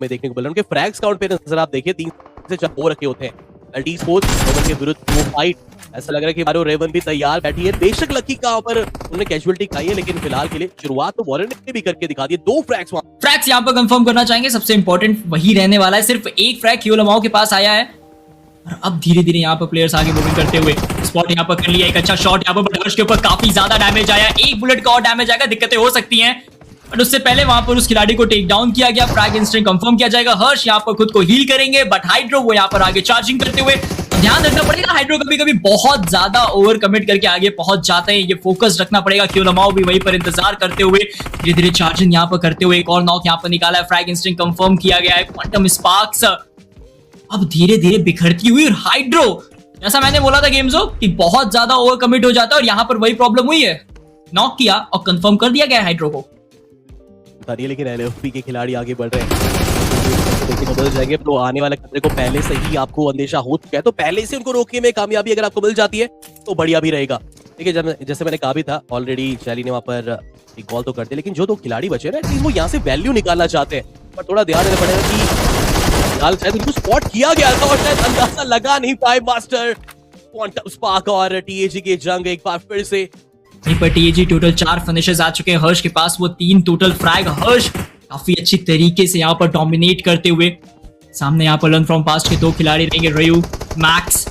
में देखने को मिल रहा है। उनके फ्रैग्स काउंट पे नजर आप देखिए 3 से 4 हो रखे होते हैं। एलटी स्पोर्ट्स रेवन के विरुद्ध वो फाइट, ऐसा लग रहा है कि मारो रेवन भी तैयार बैठी है। बेशक लकी का पर उन्होंने कैजुअलिटी खाई है, लेकिन फिलहाल के लिए शुरुआत तो वॉरेन ने भी करके दिखा दी। 2 फ्रैग्स यहाँ पर कंफर्म करना चाहेंगे, सबसे इंपॉर्टेंट वही रहने वाला है। सिर्फ एक फ्रैग क्यूलमाओ के पास आया है और अब धीरे धीरे यहाँ पर प्लेयर्स आगे मूविंग करते हुए स्पॉट यहाँ पर कर लिया। एक अच्छा शॉट यहाँ पर, बट हर्ष के ऊपर काफी ज्यादा डैमेज आया। एक बुलेट का और डैमेज आएगा, दिक्कतें हो सकती हैं, बट उससे पहले वहां पर उस खिलाड़ी को टेक डाउन किया गया। फ्रैग इंस्टेंट कंफर्म किया जाएगा। हर्ष यहाँ पर खुद को हील करेंगे, बट हाइड्रो वो यहाँ पर आगे चार्जिंग करते हुए। ध्यान रखना पड़ेगा, हाइड्रो कभी कभी बहुत ज्यादा ओवर कमिट करके आगे पहुंच जाते हैं, ये फोकस रखना पड़ेगा। क्यूलमाओ भी वहीं पर इंतजार करते हुए धीरे धीरे चार्जिंग यहाँ पर करते हुए एक और नॉक यहाँ पर निकाला है। फ्रैग इंस्टेंट कंफर्म किया गया है। क्वांटम स्पार्क्स अब धीरे धीरे बिखरती हुई, और हाइड्रो जैसा मैंने बोला था गेम्सो कि बहुत ज्यादा ओवर कमिट हो जाता है, और यहाँ पर वही प्रॉब्लम हुई है। नॉक किया और कंफर्म कर दिया गया हाइड्रो को। लेकिन एलएफपी के खिलाड़ी आगे बढ़ रहे हैं, बदल जाएंगे तो आने वाले खतरे को पहले से ही आपको अंदेशा हो चुका है, तो पहले से उनको रोकने में कामयाबी अगर आपको मिल जाती है तो बढ़िया भी रहेगा। देखिए जैसे मैंने कहा भी था, ऑलरेडी शैली ने वहां पर एक बॉल तो कर दिया, लेकिन जो 2 खिलाड़ी बचे ना, एटलीस्ट वो यहाँ से वैल्यू निकालना चाहते हैं, पर थोड़ा ध्यान देना पड़ेगा कि फिलहाल शायद उनको स्पॉट किया गया था और शायद अंदाजा लगा नहीं पाए मास्टर। क्वांटम स्पार्क और टीएजी की जंग एक बार फिर से। वहीं पर टीएजी टोटल 4 फिनिशेस आ चुके हैं। हर्ष के पास वो 3 टोटल फ्रैग। हर्ष काफी अच्छी तरीके से यहाँ पर डोमिनेट करते हुए। सामने यहाँ पर लर्न फ्रॉम पास्ट के 2 खिलाड़ी रहेंगे, रयू, मैक्स,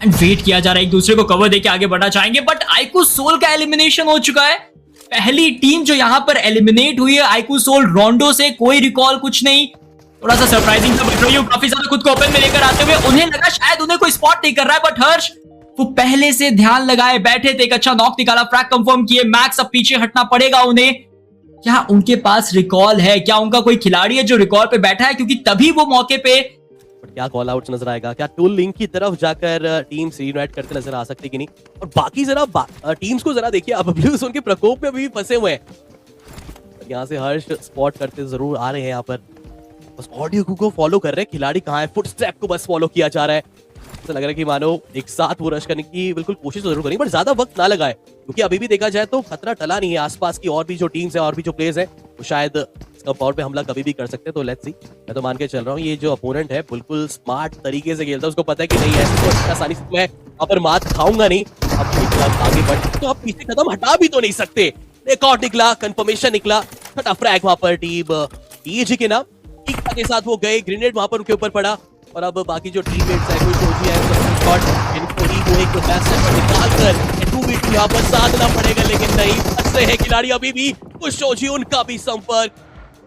एंड वेट किया जा रहा है, एक दूसरे को कवर देके आगे बढ़ना चाहेंगे, बट आईकू सोल का एलिमिनेशन हो चुका है। पहली टीम जो यहाँ पर एलिमिनेट हुई है आईकू सोल रोंडो से, कोई रिकॉल कुछ नहीं, थोड़ा सा सरप्राइजिंग था, बट रयू काफी ज्यादा खुद को ओपन में लेकर आते हुए। उन्हें लगा शायद उन्हें कोई स्पॉट नहीं कर रहा है, बट हर्ष वो पहले से ध्यान लगाए बैठे थे। एक अच्छा नॉक निकाला, फ्रैग कंफर्म किए। मैक्स अब पीछे हटना पड़ेगा उन्हें। क्या उनके पास रिकॉल है? क्या उनका कोई खिलाड़ी है जो रिकॉल पे बैठा है? क्योंकि तभी वो मौके पे क्या कॉल आउट नजर आएगा, क्या टूल लिंक की तरफ जाकर टीम्स रीयूनाइट करते नजर आ सकती कि नहीं। और बाकी जरा टीम्स को जरा देखिए, अब ब्लूज उनके प्रकोप में भी फंसे हुए हैं। यहाँ से हर्ष स्पॉट करते जरूर आ रहे हैं, यहाँ पर बस ऑडियो को फॉलो कर रहे हैं। खिलाड़ी कहाँ है, फुटस्टेप को बस फॉलो किया जा रहा है। ऐसा लग रहा है कि मानो एक साथ वो रश करने की बिल्कुल कोशिश तो जरूर करेंगे, पर ज्यादा वक्त ना लगाए, क्योंकि अभी भी देखा जाए तो खतरा टला नहीं है। आसपास की और भी जो टीम्स है और भी जो प्लेयर्स हैं, वो शायद कंपाउंड पे हमला कभी भी कर सकते हैं। तो लेट्स सी, मैं तो मान के चल रहा हूँ ये जो अपोनेंट है बिल्कुल स्मार्ट तरीके से खेलता है। उसको पता है कि नहीं ऐसे तो आसानी से मैं वहां पर मात खाऊंगा नहीं। अब आगे बढ़ तो आप पीछे कदम हटा भी तो नहीं सकते। रिकॉर्ड निकला, कंफर्मेशन निकला, छठा फ्रैग वहां पर टीम टीएजी के नाम के साथ वो गए। ग्रेनेड वहां पर उनके ऊपर पड़ा, और अब बाकी जो टीममेट्स है, कोई सोची है इनको ही वो एक निकाल कर 2v2 यहाँ पर साधना पड़ेगा, लेकिन नहीं, फंस रहे हैं खिलाड़ी अभी भी। कुछ सोची उनका भी संपर्क,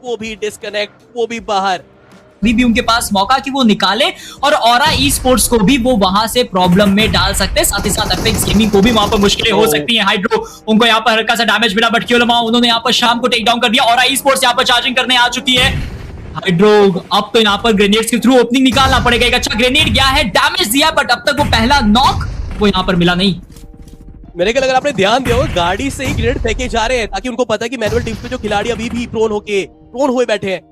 वो भी डिस्कनेक्ट, वो भी बाहर। अभी भी उनके पास मौका कि वो निकाले, और ऑरा ई स्पोर्ट्स को भी वो वहां से प्रॉब्लम में डाल सकते हैं। साथ ही साथ एपेक्स गेमिंग को भी वहां पर मुश्किलें हो सकती हैं। हाइड्रो उनको यहाँ पर हल्का सा डैमेज मिला, बट क्यूलमाओ उन्होंने यहाँ पर शाम को टेक डाउन कर दिया। ऑरा ई स्पोर्ट्स यहाँ पर चार्जिंग करने आ चुकी है। हाइड्रो अब तो यहाँ पर ग्रेनेड्स के थ्रू ओपनिंग निकालना पड़ेगा। एक अच्छा ग्रेनेड गया है, डैमेज दिया, बट अब तक वो पहला नॉक वो यहाँ पर मिला नहीं। मेरे ख्याल अगर आपने ध्यान दिया हो, गाड़ी से ही ग्रेनेड फेंके जा रहे हैं, ताकि उनको पता है कि मैनुअल टीम्स पे जो खिलाड़ी अभी भी प्रोन हुए बैठे हैं,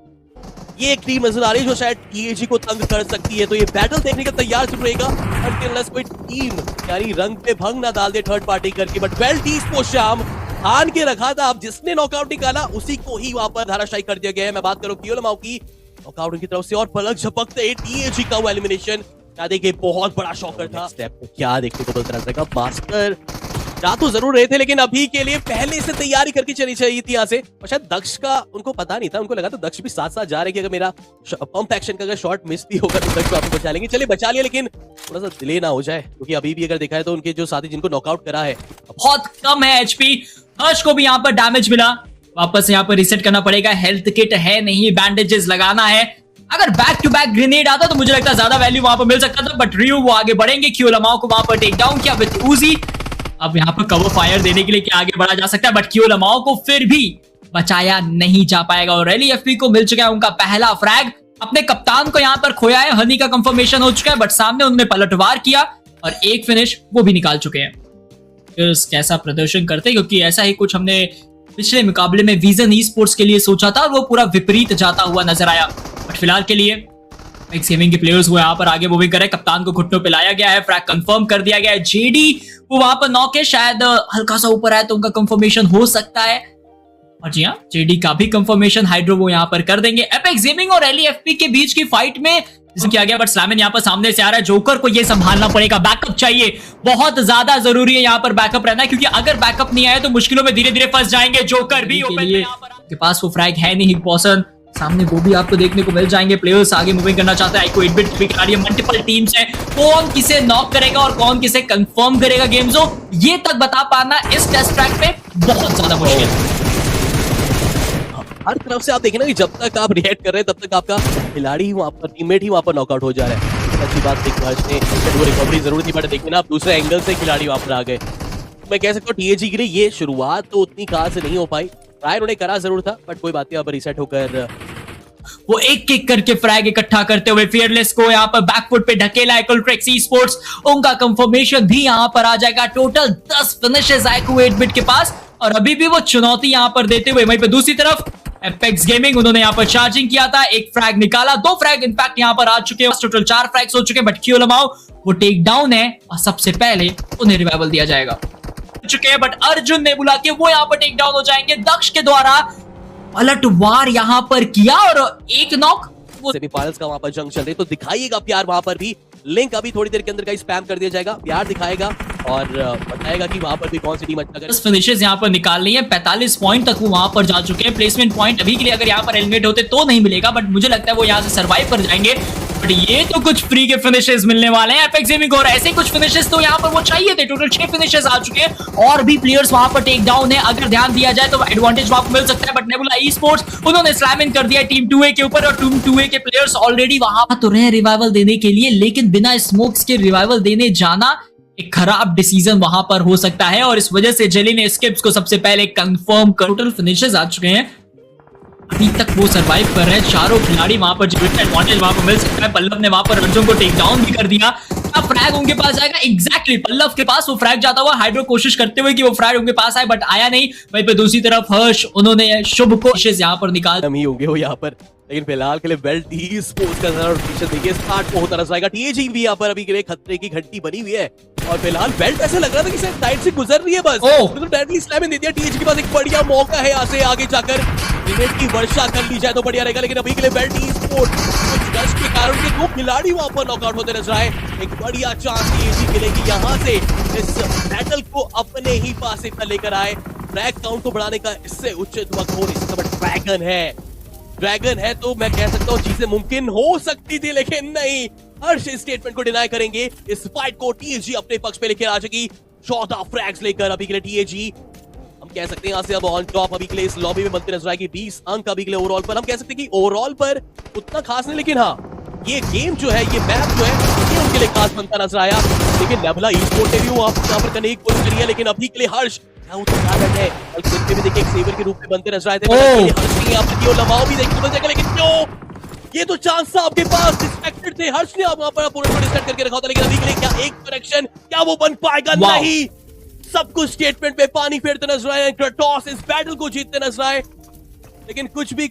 ये एक टीम नजर आ रही है जो शायद टीएजी को तंग कर सकती है। तो ये बैटल देखने का तैयार चल रहेगा, अनटिल कोई टीम यानी रंग पे भंग ना डाल दे थर्ड पार्टी करके। बट वेल टी स्पोर्ट्स शाम ठान के रखा था, अब जिसने नॉकआउट निकाला उसी को ही वहां पर धाराशायी कर दिया गया है। मैं बात करूं क्यूलमाओ की, नॉकआउट उनकी तरफ से, और पलक झपकते टीएजी का वो एलिमिनेशन क्या देखिए, बहुत बड़ा शॉकर था। स्टेप को क्या देखने को मिलता रहेगा, मास्टर जा तो जरूर रहे थे, लेकिन अभी के लिए पहले से तैयारी करके चली चाहिए थी यहाँ से। और शायद दक्ष का उनको पता नहीं था, उनको लगा था दक्ष भी साथ साथ जा रहे कि अगर मेरा पंप एक्शन का अगर शॉट मिस भी होगा तो दक्ष को आपको बचा लेंगे। चलिए बचा लिया, लेकिन थोड़ा सा डिले ना हो जाए, क्योंकि अभी भी अगर देखा है तो उनके जो साथी जिनको नॉकआउट करा है बहुत कम है एचपी। हर्ष को भी यहाँ पर डैमेज मिला, वापस यहाँ पर रिसेट करना पड़ेगा। हेल्थ किट है नहीं, बैंडेजेस लगाना है। अगर बैक टू बैक ग्रेनेड आता तो मुझे लगता है ज्यादा वैल्यू वहां पर मिल सकता था, बट रियो वो आगे बढ़ेंगे। क्यूलमाओ को वहां पर टेक डाउन किया विद उजी। अब यहाँ पर कवर फायर देने के लिए क्या आगे बढ़ा जा सकता है, बट क्यूलमाओ को फिर भी बचाया नहीं जा पाएगा। और रैली एफपी को मिल चुका है उनका पहला फ्रैग। अपने कप्तान को यहाँ पर खोया है, हनी का कंफर्मेशन हो चुका है, बट सामने उन्होंने पलटवार किया और एक फिनिश वो भी निकाल चुके हैं। कैसा प्रदर्शन करते, क्योंकि ऐसा ही कुछ हमने पिछले मुकाबले में विजन ई स्पोर्ट्स के लिए सोचा था और वो पूरा विपरीत जाता हुआ नजर आया। बट फिलहाल के लिए एपेक्स गेमिंग के प्लेयर्स वो यहाँ पर आगे मूविंग कर रहे हैं। कप्तान को घुटनों पे लाया गया है, फ्रैग कंफर्म कर दिया गया है। जेडी वो वहां पर नॉक है, शायद हल्का सा ऊपर आया तो उनका कंफर्मेशन हो सकता है। और जी हाँ, जेडी का भी कंफर्मेशन हाइड्रो वो यहाँ पर कर देंगे। एपेक्स गेमिंग और एलईएफपी के बीच की फाइट में जिसमें किया गया, बट स्लैमन यहाँ पर सामने से आ रहा है। जोकर को ये संभालना पड़ेगा, बैकअप चाहिए, बहुत ज्यादा जरूरी है यहाँ पर बैकअप रहना, क्योंकि अगर बैकअप नहीं आया तो मुश्किलों में धीरे धीरे फंस जाएंगे। जोकर भी ओपन में यहाँ पर के पास वो फ्रैग है नहीं। हिगबॉसन सामने वो भी आपको देखने को मिल जाएंगे। प्लेयर्स आगे मूविंग करना चाहते हैं। आईको 8-बिट भी खिलाड़ी है, मल्टीपल टीम्स हैं, कौन किसे नॉक करेगा और कौन किसे कंफर्म करेगा गेम जोन, ये तक बता पाना इस टेस्ट ट्रैक पे बहुत ज्यादा मुश्किल है। हर तरफ से आप देखें ना कि जब तक आप रिएक्ट कर रहे हैं तब तक आपका खिलाड़ी ही वहां पर, टीममेट ही वहां पर नॉकआउट हो जा रहा है। अच्छी बात देख हर्ष ने वो रिकवरी जरूर थी, बट देखिए ना आप दूसरे एंगल से खिलाड़ी वहां पर आ गए। मैं कह सकता हूँ टीएजी के लिए ये शुरुआत तो उतनी खास नहीं हो पाई। ट्राई उन्होंने करा जरूर था, बट कोई बात नहीं, अब रीसेट होकर वो एक एक करके फ्रैग इकट्ठा करते हुए फियरलेस को यहाँ पर बैकफुट पे ढकेला है। कुलट्रेक्स ई-स्पोर्ट्स उनका कंफर्मेशन भी यहाँ पर आ जाएगा। टोटल 10 फिनिशेस आईको 8-बिट के पास, और अभी भी वो चुनौती यहाँ पर देते हुए वहीं पे दूसरी तरफ एपेक्स गेमिंग, उन्होंने यहाँ पर चार्जिंग किया था, एक फ्रैग निकाला, 2 फ्रैग इनफैक्ट यहाँ पर आ चुके हैं। टोटल 4 फ्रैग्स हो चुके हैं, बट क्यूलमाओ वो टेक डाउन है और सबसे पहले उन्हें रिवाइवल दिया जाएगा चुके हैं, बट अर्जुन ने बुला के वो यहाँ पर टेक डाउन हो जाएंगे। दक्ष के द्वारा पलटवार यहाँ पर किया और एक नॉक। सेमीफाइनल्स का वहां पर जंग चल रही है, तो दिखाइएगा प्यार वहां पर भी। लिंक अभी थोड़ी देर के अंदर का स्पैम कर दिया जाएगा, प्यार दिखाएगा और बताएगा कि वहां पर भी कौन सी टीम अच्छा करे। फिनिशेस यहाँ पर निकाल ली है, 45 पॉइंट तक वो वहां पर जा चुके हैं। प्लेसमेंट पॉइंट अभी के लिए अगर यहाँ पर एलिमिनेट होते तो नहीं मिलेगा, बट मुझे लगता है वो यहाँ से सर्वाइव कर जाएंगे। बट ये तो कुछ फ्री के फिनिशेस मिलने वाले हैं एपेक्स गेमिंग को, और ऐसे कुछ फिनिशेस तो यहाँ पर वो चाहिए थे। टोटल 6 फिनिशेस आ चुके हैं और भी प्लेयर्स वहां पर टेक डाउन है। अगर ध्यान दिया जाए तो एडवांटेज वहां पर मिल सकता है, बट नेबुला ई-स्पोर्ट्स उन्होंने स्लैम इन कर दिया टीम 2A के ऊपर, और टीम 2A के प्लेयर्स ऑलरेडी वहां तो रहे रिवाइवल देने के लिए, लेकिन बिना स्मोक्स के रिवाइवल देने जाना एक खराब डिसीजन वहां पर हो सकता है, और इस वजह से जेली ने स्किप्स को सबसे पहले कंफर्म कर। टोटल फिनिशेस आ चुके हैं, अभी तक वो सरवाइव कर रहे हैं चारों खिलाड़ी। वहां पर जितना एडवांटेज वहां पर मिल सकता है। पल्लव ने वहां पर अर्जुन को टेक डाउन भी कर दिया। अब फ्रैग उनके पास जाएगा, एग्जैक्टली पल्लव के पास वो फ्रैग जाता हुआ। हाइड्रो कोशिश करते हुए कि वो फ्रैग उनके पास आए, बट आया नहीं। वहीं पे दूसरी तरफ हर्ष, उन्होंने शुभ को यहाँ पर निकाल हम ही होंगे वो यहाँ पर, लेकिन फिलहाल के लिए बेल्ट ही स्पोर्ट्स का और फीचर देखिए स्टार्ट को होता नजर आएगा। टीएजी भी यहाँ पर अभी के लिए खतरे की घंटी बनी हुई है, और फिलहाल बेल्ट ऐसे लग रहा था कि शायद साइड से गुजर रही है बस, तो डायरेक्टली स्लैम इन दे दिया। टीएजी के पास एक बढ़िया मौका है यहाँ से आगे जाकर ग्रेनेड की वर्षा कर ली जाए तो बढ़िया रहेगा, लेकिन अभी के लिए बेल्ट ही स्पोर्ट्स कुछ रश के कारण के 2 खिलाड़ी वहां पर नॉकआउट होते नजर आए। एक बढ़िया चांस टीएजी के लिए कि यहाँ से इस बैटल को अपने ही पास पर लेकर आए। फ्रैग काउंट को बढ़ाने का इससे उचित वक्त हो नहीं सकता, बट ड्रैगन है तो मैं कह सकता हूँ चीजें मुमकिन हो सकती थी, लेकिन नहीं। हर्ष इस स्टेटमेंट को डिनाई करेंगे। इस फाइट को टीएजी अपने पक्ष पे लेकर आ जाएगी। 14 फ्रैग्स लेकर अभी के लिए टीएजी, हम कह सकते हैं यहाँ से अब ऑन टॉप अभी के लिए इस लॉबी में बनती नजर आएगी। 20 अंक अभी के लिए ओवरऑल पर, हम कह सकते हैं कि ओवरऑल पर उतना खास नहीं, लेकिन हाँ ये गेम जो है, ये मैप जो है, ये उनके लिए खास बनता नजर आया। लेकिन नेबुला ई-स्पोर्ट्स ने भी वो यहाँ पर करने की कोशिश करी है, लेकिन अभी के लिए हर्ष क्या है, भी देखिए एक सेवर के रूप में बनते नजर आए थे। भी देखिए, लेकिन क्यों ये तो चांस था आपके पास, डिस्ट्रैक्टेड थे। हर्ष ने वहां पर अपोनेंट को डिस्ट्रैक्ट करके रखा था, लेकिन अभी के लिए क्या एक कनेक्शन, क्या वो बन पाएगा? नहीं, सब कुछ स्टेटमेंट पे पानी फेरते नजर आए। टॉस इस बैटल को जीतते नजर आए, लेकिन कुछ भी